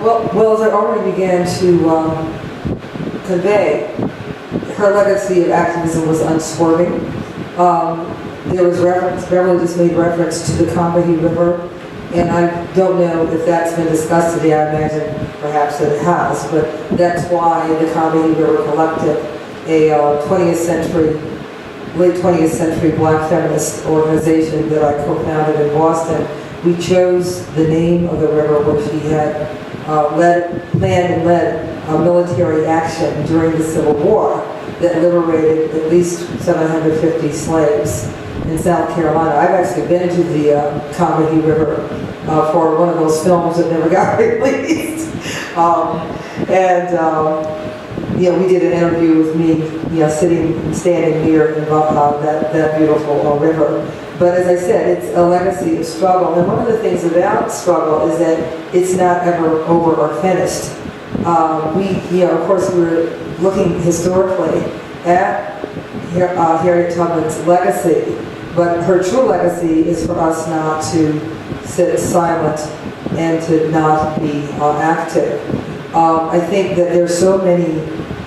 Well, as I already began to convey, her legacy of activism was unswerving. There was reference, Beverly just made reference to the Combahee River, and I don't know if that's been discussed today. I imagine perhaps that it has, but that's why the Combahee River Collective, a 20th century, late 20th century black feminist organization that I co-founded in Boston, we chose the name of the river where she had planned and led military action during the Civil War that liberated at least 750 slaves in South Carolina. I've actually been to the Combahee River for one of those films that never got released. We did an interview with me, standing near that beautiful river. But as I said, it's a legacy of struggle. And one of the things about struggle is that it's not ever over or finished. Of course, we're looking historically at Harriet Tubman's legacy, but her true legacy is for us not to sit silent and to not be active. I think that there's so many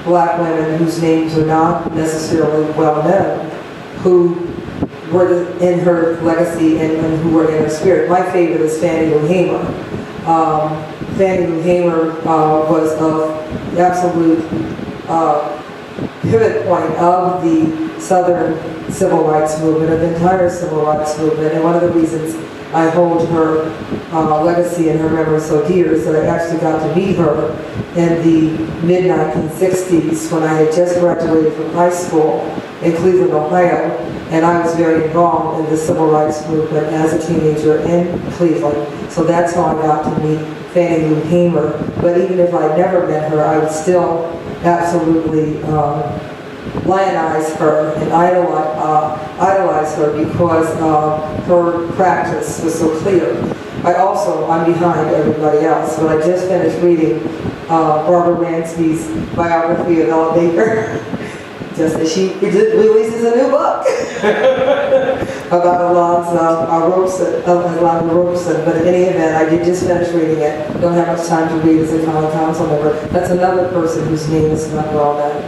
black women whose names are not necessarily well known, who were in her legacy and who were in her spirit. My favorite is Fannie Lou Hamer. Fannie Lou Hamer was an absolute pivot point of the Southern Civil Rights Movement, of the entire Civil Rights Movement, and one of the reasons I hold her legacy and her memory so dear is that I actually got to meet her in the mid-1960s when I had just graduated from high school in Cleveland, Ohio, and I was very involved in the Civil Rights Movement as a teenager in Cleveland. So that's how I got to meet Fannie Lou Hamer. But even if I'd never met her, I would still absolutely lionize her and idolize her because her practice was so clear. I'm behind everybody else, but I just finished reading Barbara Ransby's biography of Ella Baker. Just as she releases a new book about Alonzo Robeson. But in any event, I did just finish reading it. Don't have much time to read as a common council member. That's another person whose name is not well known.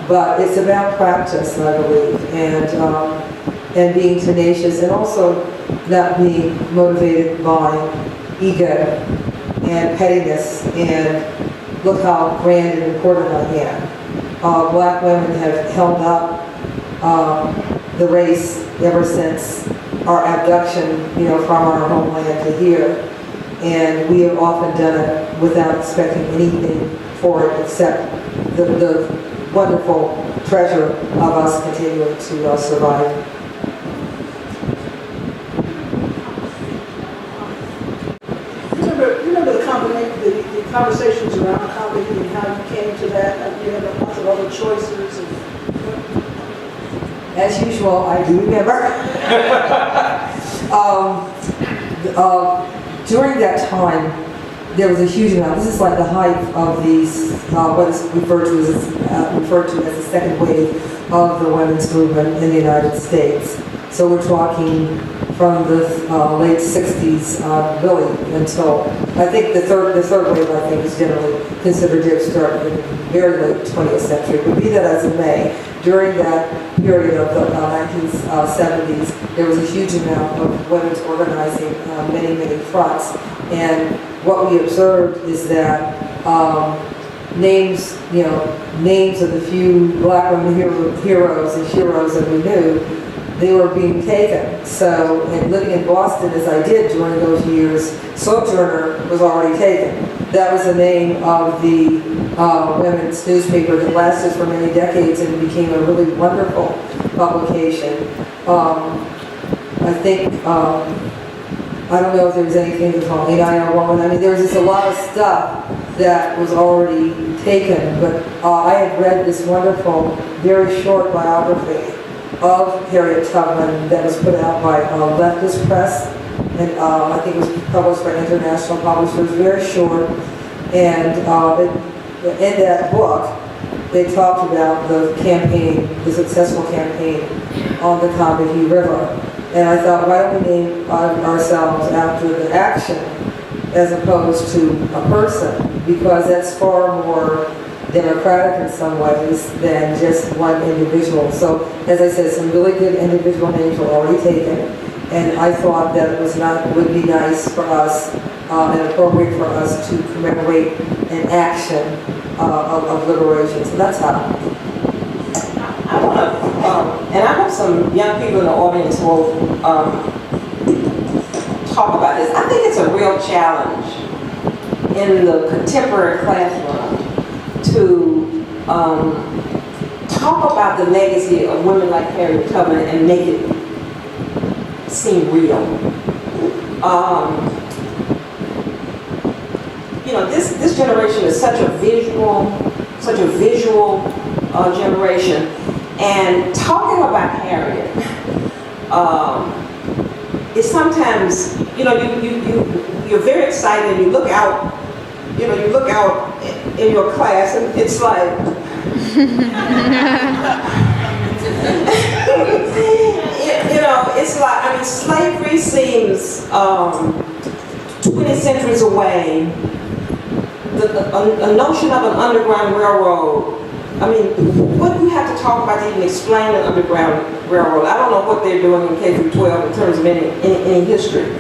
But it's about practice, I believe, and being tenacious, and also not being motivated by ego and pettiness and look how grand and important I am. Black women have held up the race ever since our abduction, from our homeland to here, and we have often done it without expecting anything for it except the wonderful treasure of us continuing to survive. You remember the conversations around comedy and how you came to that? You had lots of other choices. As usual, I do remember. During that time, there was a huge amount. This is like the height of these, what is referred to as the second wave of the women's movement in the United States. So we're talking from the late 60s, really, until, I think the third wave, I think, is generally considered to have started in the very late 20th century. But be that as it may, during that period of the 1970s, there was a huge amount of women's organizing on many, many fronts. And what we observed is that names of the few black women heroes and heroes that we knew, they were being taken. So, and living in Boston as I did during those years, Sojourner was already taken. That was the name of the women's newspaper that lasted for many decades and became a really wonderful publication. I think, I don't know if there was anything to call 8-IR woman. I mean, there was just a lot of stuff that was already taken, but I had read this wonderful, very short biography of Harriet Tubman that was put out by Leftist Press, and I think it was published by international publishers, very short, and in that book, they talked about the campaign, the successful campaign on the Combahee River. And I thought, why don't we name ourselves after the action as opposed to a person? Because that's far more democratic in some ways than just one individual. So, as I said, some really good individual names were already taken, and I thought that it would be nice for us and appropriate for us to commemorate an action of liberation. So that's how. I want to, and I hope some young people in the audience will talk about this. I think it's a real challenge in the contemporary classroom to talk about the legacy of women like Harriet Tubman and make it seem real. You know, this generation is such a visual generation, and talking about Harriet is sometimes, you know, you're very excited and you look out in your class and it's like you know, it's like, I mean, slavery seems 20 centuries away. A notion of an underground railroad, I mean, what do you have to talk about to even explain an underground railroad? I don't know what they're doing in K through 12 in terms of any history.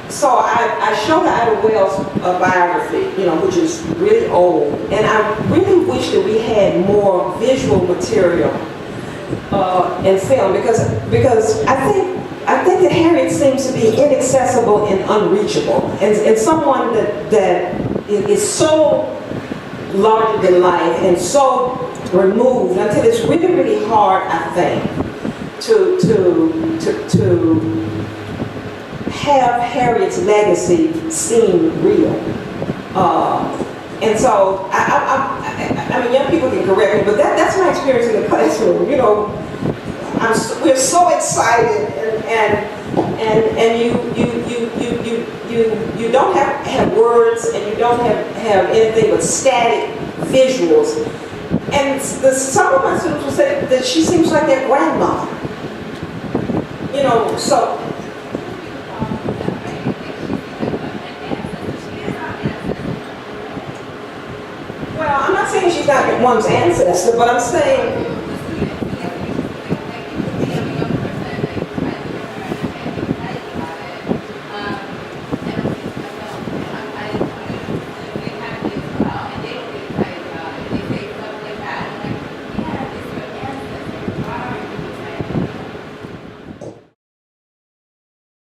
So I showed Ida Wells' biography, you know, which is really old, and I really wish that we had more visual material in film because I think that Harriet seems to be inaccessible and unreachable, and someone that is so larger than life and so removed until it's really, really hard, I think, to have Harriet's legacy seem real. And so, I mean, young people can correct me, but that's my experience in the classroom. You know, we're so excited, and you don't have words, and you don't have anything but static visuals. And some of my students will say that she seems like their grandmother. You know, so. Well, I'm not saying she's not one's ancestor, but I'm saying